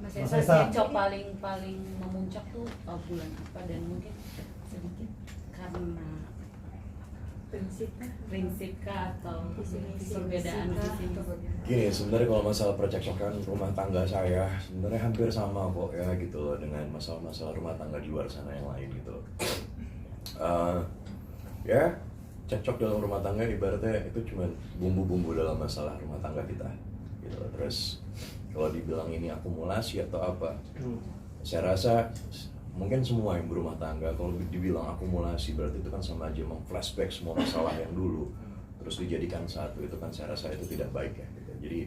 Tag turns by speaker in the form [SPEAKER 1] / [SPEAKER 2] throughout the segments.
[SPEAKER 1] Mas Esa, cocok paling memuncak tuh bulan apa, dan mungkin sedikit karena prinsip kah atau perbedaan di sini?
[SPEAKER 2] Gini, sebenarnya kalau masalah percekcokan rumah tangga saya sebenarnya hampir sama kok ya gitu loh dengan masalah-masalah rumah tangga di luar sana yang lain gitu loh. Ya, cekcok dalam rumah tangga ibaratnya itu cuma bumbu-bumbu dalam masalah rumah tangga kita gitu loh. Terus kalau dibilang ini akumulasi atau apa, saya rasa mungkin semua yang berumah tangga kalau dibilang akumulasi berarti itu kan sama aja meng-flashback semua masalah yang dulu terus dijadikan satu, itu kan saya rasa itu tidak baik ya gitu. Jadi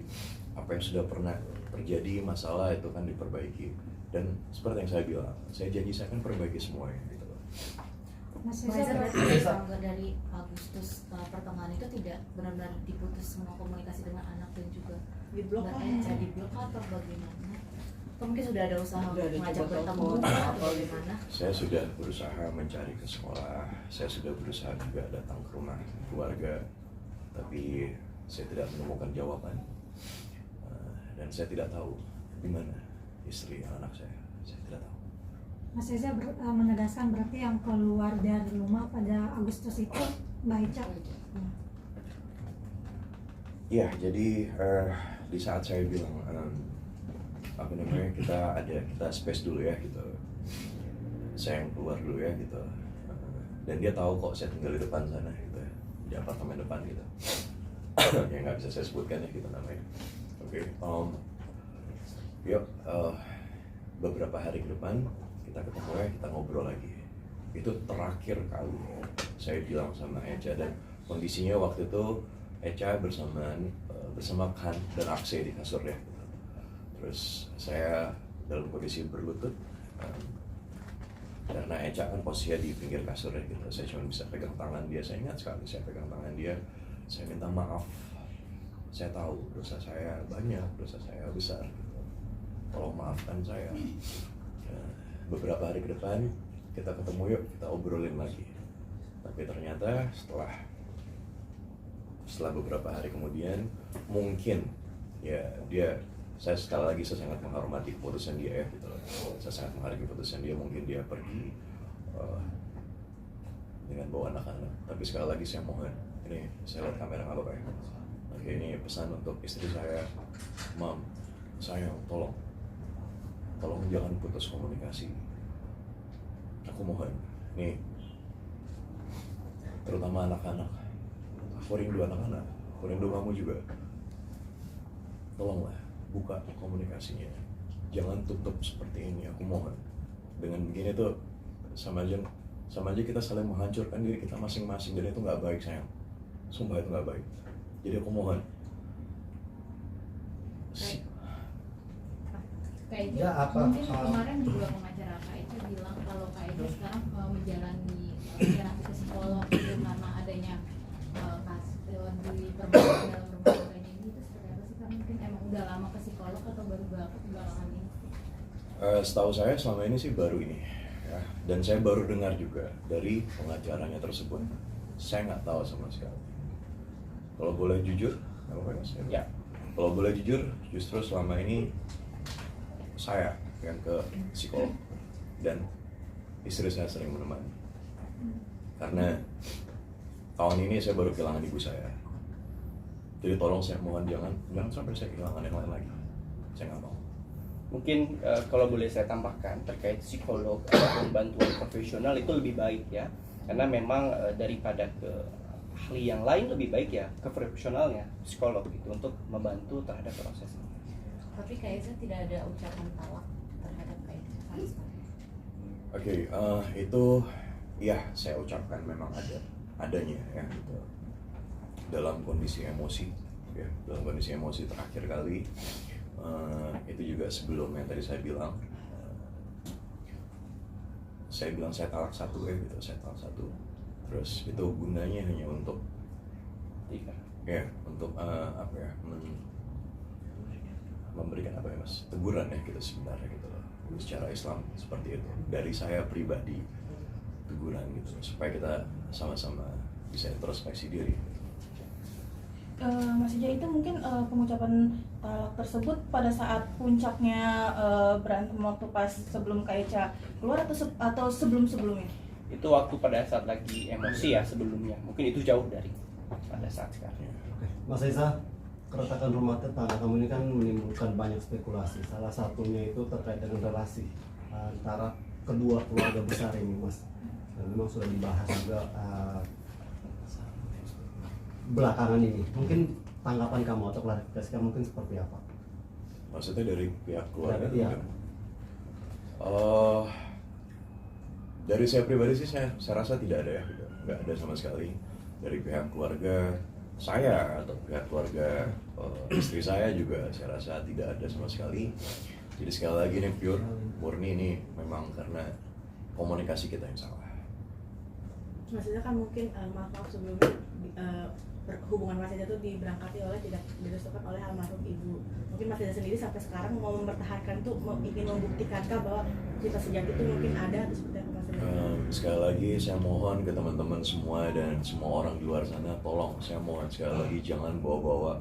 [SPEAKER 2] apa yang sudah pernah terjadi masalah itu kan diperbaiki, dan seperti yang saya bilang, saya janji saya akan perbaiki semuanya gitu.
[SPEAKER 3] Mas Reza, berarti dari Agustus pertengahan itu tidak benar-benar diputus semua komunikasi dengan anak dan juga
[SPEAKER 1] Diblok
[SPEAKER 3] jadi blok atau bagaimana? Atau mungkin sudah ada usaha mengajak bertemu atau bagaimana?
[SPEAKER 2] Saya sudah berusaha mencari ke sekolah, saya sudah berusaha juga datang ke rumah keluarga, tapi saya tidak menemukan jawaban. Dan saya tidak tahu di mana istri anak saya tidak tahu.
[SPEAKER 4] Mas Reza menegaskan berarti yang keluar dari rumah pada Agustus itu Mbak Eca.
[SPEAKER 2] Iya, jadi di saat saya bilang apa namanya kita space dulu ya gitu, saya yang keluar dulu ya gitu, dan dia tahu kok saya tinggal di depan sana gitu ya, di apartemen depan gitu. Ya nggak bisa saya sebutkan ya gitu namanya. Oke, yuk beberapa hari ke depan kita ketemu ya, kita ngobrol lagi. Itu terakhir kali saya bilang sama Eca, dan kondisinya waktu itu Eca bersama Khan dan Akse di kasur ya. Terus saya dalam kondisi berlutut, karena Eca kan posisinya di pinggir kasur ya gitu. Saya cuma bisa pegang tangan dia, saya ingat sekali saya pegang tangan dia, saya minta maaf. Saya tahu dosa saya banyak, dosa saya besar gitu. Tolong maafkan saya. Beberapa hari ke depan kita ketemu yuk, kita obrolin lagi. Tapi ternyata setelah beberapa hari kemudian, mungkin ya saya sekali lagi saya sangat menghormati keputusan dia ya gitu. Saya sangat menghargai keputusan dia, mungkin dia pergi dengan bawa anak-anak. Tapi sekali lagi saya mohon, ini saya lihat kamera nggak apa-apa ya. Oke, ini pesan untuk istri saya, Mam, sayang, tolong jangan putus komunikasi. Aku mohon, nih, terutama anak-anak. Aku rindu anak-anak, aku rindu kamu juga. Tolonglah, buka komunikasinya. Jangan tutup seperti ini, aku mohon. Dengan begini tuh sama aja kita saling menghancurkan diri kita masing-masing, dan itu nggak baik sayang. Sumpah itu nggak baik. Jadi aku mohon.
[SPEAKER 1] Kak Eja, mungkin kemarin juga pengacara Kak Eja bilang kalau Kak Eja sekarang menjalani terapi ke psikolog itu karena adanya kasus di perempuan dalam rumah tangganya ini, itu seperti apa sih Kak? Mungkin emang udah lama ke psikolog atau baru belakangan ini?
[SPEAKER 2] Setahu saya selama ini sih baru ini ya. Dan saya baru dengar juga dari pengacaranya tersebut. Saya nggak tahu sama sekali. Kalau boleh jujur, apa Mas? Ya. Kalau boleh jujur, justru selama ini saya yang ke psikolog dan istri saya sering menemani. Karena tahun ini saya baru kehilangan ibu saya. Jadi tolong saya mohon jangan sampai saya kehilangan yang lain lagi. Saya nggak mau.
[SPEAKER 5] Mungkin kalau boleh saya tambahkan terkait psikolog atau bantuan profesional itu lebih baik ya, karena memang daripada ke ahli yang lain lebih baik ya ke profesionalnya psikolog itu untuk membantu terhadap proses ini.
[SPEAKER 1] Tapi Kak Eja tidak ada ucapan talak terhadap Kak Eja sama sekali.
[SPEAKER 2] Oke, itu ya saya ucapkan memang adanya ya gitu. Dalam kondisi emosi ya, dalam kondisi emosi terakhir kali. Itu juga sebelum yang tadi saya bilang, saya talak satu ya gitu, saya talak satu. Terus itu gunanya hanya untuk ya untuk apa ya, memberikan apa ya Mas, teguran ya gitu sebenarnya gitu loh. Secara Islam seperti itu. Dari saya pribadi teguran gitu supaya kita sama-sama bisa introspeksi diri.
[SPEAKER 6] Mas Ija, itu mungkin pengucapan talak tersebut pada saat puncaknya berantem waktu pas sebelum Kak Echa keluar atau sebelumnya?
[SPEAKER 5] Itu waktu pada saat lagi emosi ya sebelumnya. Mungkin itu jauh dari pada saat sekarang.
[SPEAKER 7] Oke. Mas Reza, keretakan rumah tangga kamu ini kan menimbulkan banyak spekulasi. Salah satunya itu terkait dengan relasi antara kedua keluarga besar ini, Mas. Dan memang sudah dibahas juga belakangan ini. Mungkin tanggapan kamu atau klarifikasi kamu mungkin seperti apa?
[SPEAKER 2] Maksudnya dari pihak keluarga?
[SPEAKER 7] Iya.
[SPEAKER 2] Dari saya pribadi sih saya rasa tidak ada ya, gitu. Nggak ada sama sekali dari pihak keluarga saya atau pihak keluarga istri saya juga saya rasa tidak ada sama sekali. Jadi sekali lagi ini pure murni ini memang karena komunikasi kita yang salah.
[SPEAKER 8] Mas Ija kan mungkin maaf sebelumnya hubungan Mas Ija itu diberangkati oleh tidak direstukan oleh almarhum ibu. Mungkin Mas Ija sendiri sampai sekarang mau mempertahankan tuh ingin membuktikan bahwa cinta sejati itu mungkin ada atau seperti apa Mas Ija?
[SPEAKER 2] Sekali lagi saya mohon ke teman-teman semua dan semua orang di luar sana, tolong saya mohon sekali lagi jangan bawa-bawa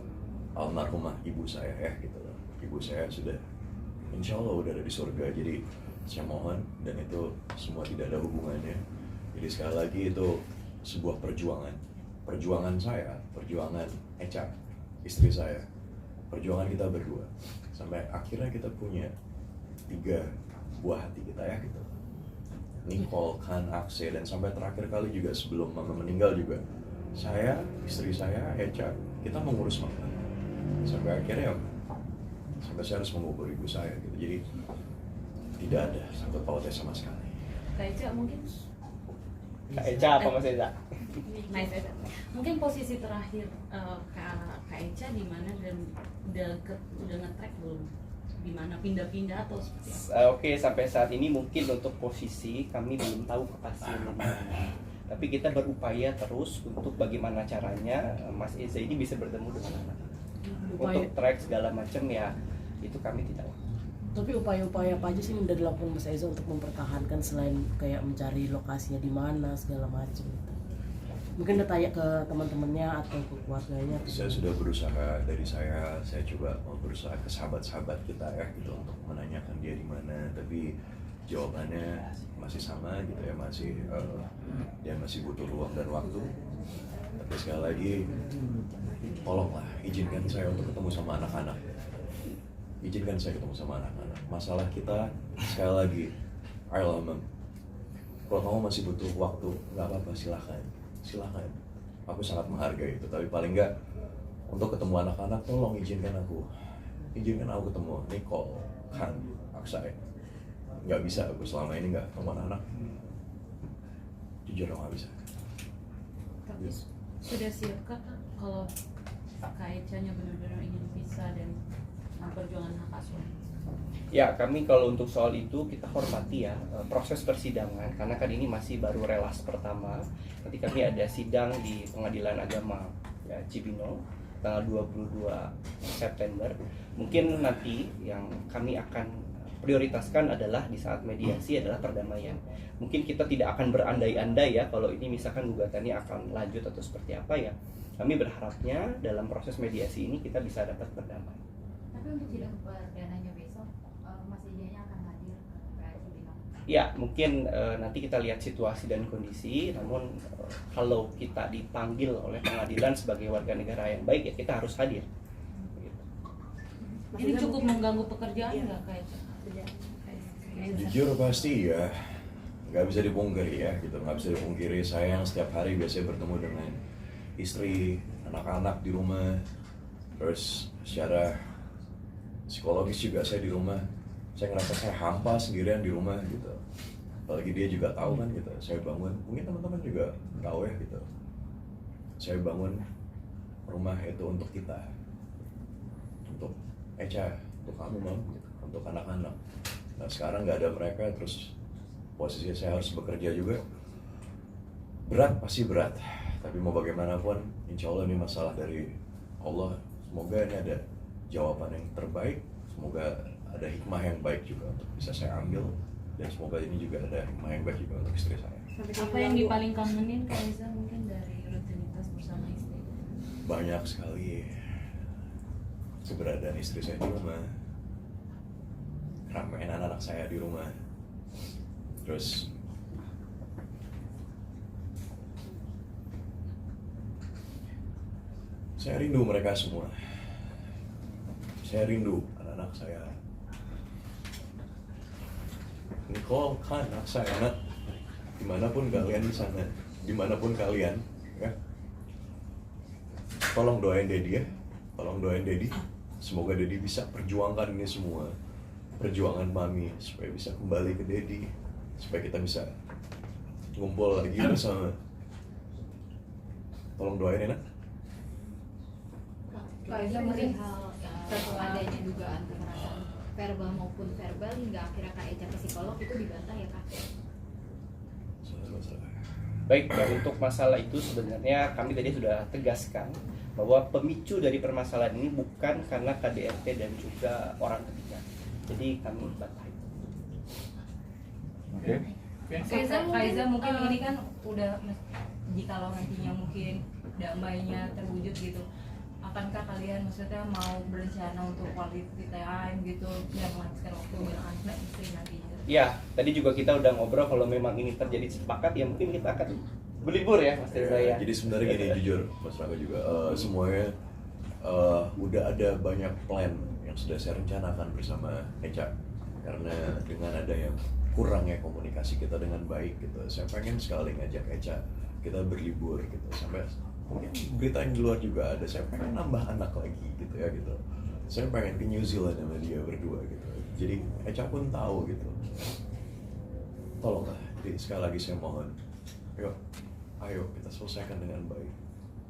[SPEAKER 2] almarhumah ibu saya ya gitu loh. Ibu saya sudah insya Allah udah ada di surga, jadi saya mohon, dan itu semua tidak ada hubungannya. Jadi sekali lagi itu sebuah perjuangan saya, perjuangan Echa, istri saya, perjuangan kita berdua sampai akhirnya kita punya 3 buah hati kita ya gitu. Nicole, Khan, Akse, dan sampai terakhir kali juga sebelum mama meninggal juga saya, istri saya, Echa, kita mengurus mama sampai akhirnya sampai saya harus mengubur ibu saya gitu. Jadi tidak ada sangkut pautnya sama sekali.
[SPEAKER 1] Kak Echa mungkin
[SPEAKER 5] Kak Echa apa Mas Eza?
[SPEAKER 1] nice Echa. Mungkin posisi terakhir Kak Echa di mana dan udah nge-track belum? Di mana pindah-pindah atau seperti apa?
[SPEAKER 5] Oke, sampai saat ini mungkin untuk posisi kami belum tahu kepastian di mana. Tapi kita berupaya terus untuk bagaimana caranya Mas Eza ini bisa bertemu dengan anak. Untuk track segala macam ya itu kami tidak.
[SPEAKER 9] Tapi upaya-upaya apa aja sih yang udah dilakukan Mas Eza untuk mempertahankan selain kayak mencari lokasinya di mana segala macam gitu? Mungkin udah tanya ke teman-temannya atau ke keluarganya.
[SPEAKER 2] Saya sudah berusaha, dari saya coba berusaha ke sahabat-sahabat kita ya gitu untuk menanyakan dia di mana, tapi jawabannya masih sama gitu ya, masih dia masih butuh ruang dan waktu. Tapi sekali lagi tolonglah izinkan saya untuk ketemu sama anak-anak. Izinkan saya ketemu sama anak-anak. Masalah kita sekali lagi, Ayolah, kalau kamu masih butuh waktu, nggak apa-apa, silahkan. Aku sangat menghargai itu. Tapi paling nggak untuk ketemu anak-anak, tolong izinkan aku ketemu Nicole, Khan, Aksai. Nggak bisa aku selama ini nggak ketemu anak-anak. Jujur nggak bisa.
[SPEAKER 1] Tapi sudah siapkah Kak, kalau Kak Echa-nya benar-benar ingin pisah dan memperjuangkan hak asuh?
[SPEAKER 5] Ya, kami kalau untuk soal itu kita hormati ya proses persidangan, karena kan ini masih baru relas pertama. Nanti kami ada sidang di Pengadilan Agama ya Cibinong tanggal 22 September. Mungkin nanti yang kami akan prioritaskan adalah di saat mediasi adalah perdamaian. Mungkin kita tidak akan berandai-andai ya kalau ini misalkan gugatannya akan lanjut atau seperti apa ya. Kami berharapnya dalam proses mediasi ini kita bisa dapat berdamai.
[SPEAKER 1] Tapi untuk sidang perdananya besok, Mas Ijanya akan hadir ke Cibinong?
[SPEAKER 5] Ya, mungkin nanti kita lihat situasi dan kondisi. Namun kalau kita dipanggil oleh pengadilan sebagai warga negara yang baik ya kita harus hadir.
[SPEAKER 1] Ini cukup mengganggu pekerjaan nggak Kak Echa?
[SPEAKER 2] Jujur pasti ya, nggak bisa dipungkiri ya gitu, nggak bisa dipungkiri saya yang setiap hari biasanya bertemu dengan istri, anak-anak di rumah, terus secara psikologis juga saya di rumah, saya ngerasa saya hampa sendirian di rumah gitu. Apalagi dia juga tahu kan gitu, saya bangun, mungkin teman-teman juga tahu ya gitu, saya bangun rumah itu untuk kita, untuk Echa, untuk kamu Mam, gitu, untuk anak-anak. Nah sekarang nggak ada mereka, terus posisi saya harus bekerja juga, berat pasti berat. Tapi mau bagaimanapun, insya Allah ini masalah dari Allah. Semoga ini ada jawaban yang terbaik, semoga ada hikmah yang baik juga untuk bisa saya ambil, dan semoga ini juga ada hikmah yang baik juga untuk istri saya.
[SPEAKER 1] Apa yang paling kangenin Kak Eza mungkin dari rutinitas bersama istri?
[SPEAKER 2] banyak sekali keberadaan istri saya di rumah, keramaian anak-anak saya di rumah, terus saya rindu mereka semua. Saya rindu anak-anak saya. Nicole kan anak saya, nak. Dimanapun kalian di sana, dimanapun kalian, ya. Tolong doain Daddy ya, tolong doain Daddy. Semoga Daddy bisa perjuangkan ini semua, perjuangan Mami supaya bisa kembali ke Daddy, supaya kita bisa ngumpul lagi bersama. Tolong doain ya, nak.
[SPEAKER 1] Kak Eza melihat adanya dugaan kekerasan verbal maupun verbal hingga akhirnya Kak Eca ke psikolog itu dibantah ya Kak?
[SPEAKER 5] Baik, dan untuk masalah itu sebenarnya kami tadi sudah tegaskan bahwa pemicu dari permasalahan ini bukan karena KDRT dan juga orang ketiga. Jadi kami bantah itu.
[SPEAKER 2] Oke.
[SPEAKER 10] Kak Eza mungkin ini kan udah, jikalau nantinya mungkin damainya terwujud gitu, akankah kalian maksudnya mau berencana untuk quality time gitu dan menghabiskan waktu bareng anak istri nantinya?
[SPEAKER 5] Ya, tadi juga kita udah ngobrol kalau memang ini terjadi sepakat ya mungkin kita akan berlibur ya Mas Reza ya.
[SPEAKER 2] Jadi sebenarnya gini, jujur Mas Raka juga semuanya udah ada banyak plan yang sudah saya rencanakan bersama Eca, karena dengan adanya kurangnya komunikasi kita dengan baik gitu, saya pengen sekali ngajak Eca kita berlibur gitu, sampai mungkin berita yang di luar juga ada, saya pengen nambah anak lagi gitu ya gitu, saya pengen ke New Zealand sama dia berdua gitu, jadi Eca pun tahu gitu. Tolonglah, jadi sekali lagi saya mohon, ayo kita selesaikan dengan baik,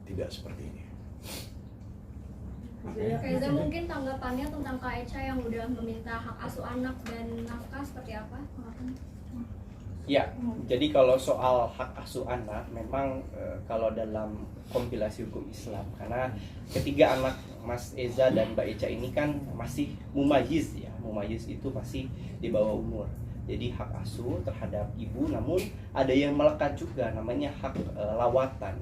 [SPEAKER 2] tidak seperti ini.
[SPEAKER 11] Kak Eza mungkin tanggapannya tentang Kak Eca yang udah meminta hak asuh anak dan nafkah seperti apa?
[SPEAKER 5] Ya, jadi kalau soal hak asuh anak memang kalau dalam kompilasi hukum Islam, karena ketiga anak Mas Eza dan Mbak Eca ini kan masih mumayyiz ya, mumayyiz itu masih di bawah umur. Jadi hak asuh terhadap ibu, namun ada yang melekat juga namanya hak lawatan.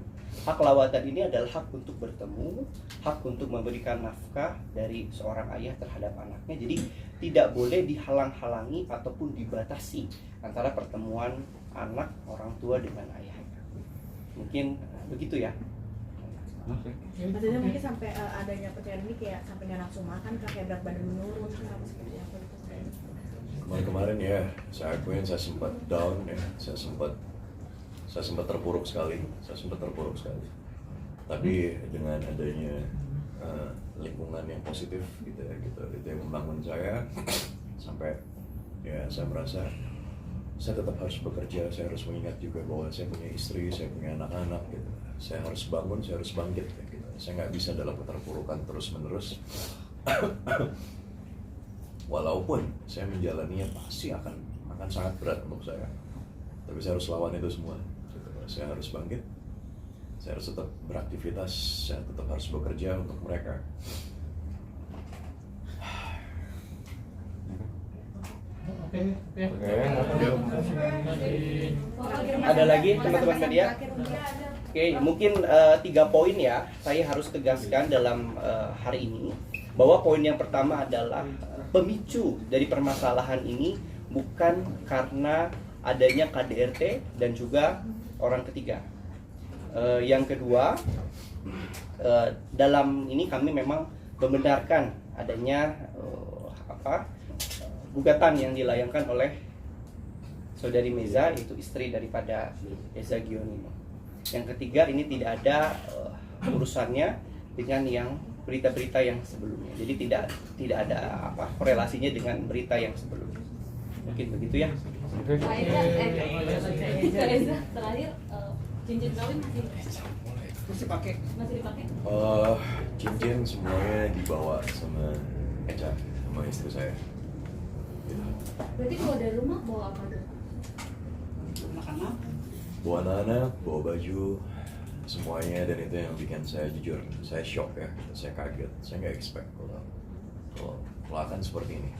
[SPEAKER 5] Hak lawatan ini adalah hak untuk bertemu, hak untuk memberikan nafkah dari seorang ayah terhadap anaknya. Jadi tidak boleh dihalang-halangi ataupun dibatasi antara pertemuan anak orang tua dengan ayahnya. Mungkin begitu ya.
[SPEAKER 8] Maksudnya mungkin sampai adanya perceraian ini kayak sampai nggak nafsu makan, kayak berat badan menurun, apa seperti apa gitu.
[SPEAKER 2] Kemarin ya, saya akuin saya sempat down ya, saya sempat terpuruk sekali, Tapi dengan adanya lingkungan yang positif gitu ya, gitu, itu yang membangun saya sampai ya saya merasa saya tetap harus bekerja, saya harus mengingat juga bahwa saya punya istri, saya punya anak-anak gitu. Saya harus bangun, saya harus bangkit gitu. Saya nggak bisa dalam keterpurukan terus-menerus. Walaupun saya menjalaninya pasti akan sangat berat untuk saya, tapi saya harus lawan itu semua. Saya harus bangkit, saya harus tetap beraktivitas, saya tetap harus bekerja untuk mereka.
[SPEAKER 5] Ada lagi teman-teman media? Oke, mungkin 3 poin ya saya harus tegaskan dalam hari ini, bahwa poin yang pertama adalah pemicu dari permasalahan ini bukan karena adanya KDRT dan juga orang ketiga. Yang kedua, dalam ini kami memang membenarkan adanya gugatan yang dilayangkan oleh saudari Meza, yaitu istri daripada Eza Gionino. Yang ketiga, ini tidak ada urusannya dengan yang berita-berita yang sebelumnya. Jadi tidak ada korelasinya dengan berita yang sebelumnya. Mungkin begitu ya.
[SPEAKER 1] Kak Eza, terakhir cincin kawin masih dipakai?
[SPEAKER 2] Cincin semuanya dibawa sama Eca, sama istri saya. Gitu.
[SPEAKER 11] Berarti kalau dari rumah bawa apa tuh?
[SPEAKER 2] Bawa anak-anak, bawa baju, semuanya, dan itu yang bikin saya jujur, saya shock ya, saya kaget, saya nggak expect kalau akan seperti ini,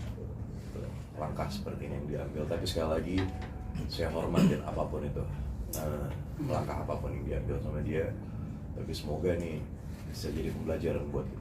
[SPEAKER 2] langkah seperti ini yang diambil. Tapi sekali lagi saya hormatin apapun itu, langkah apapun yang diambil sama dia. Tapi semoga nih bisa jadi pembelajaran buat kita.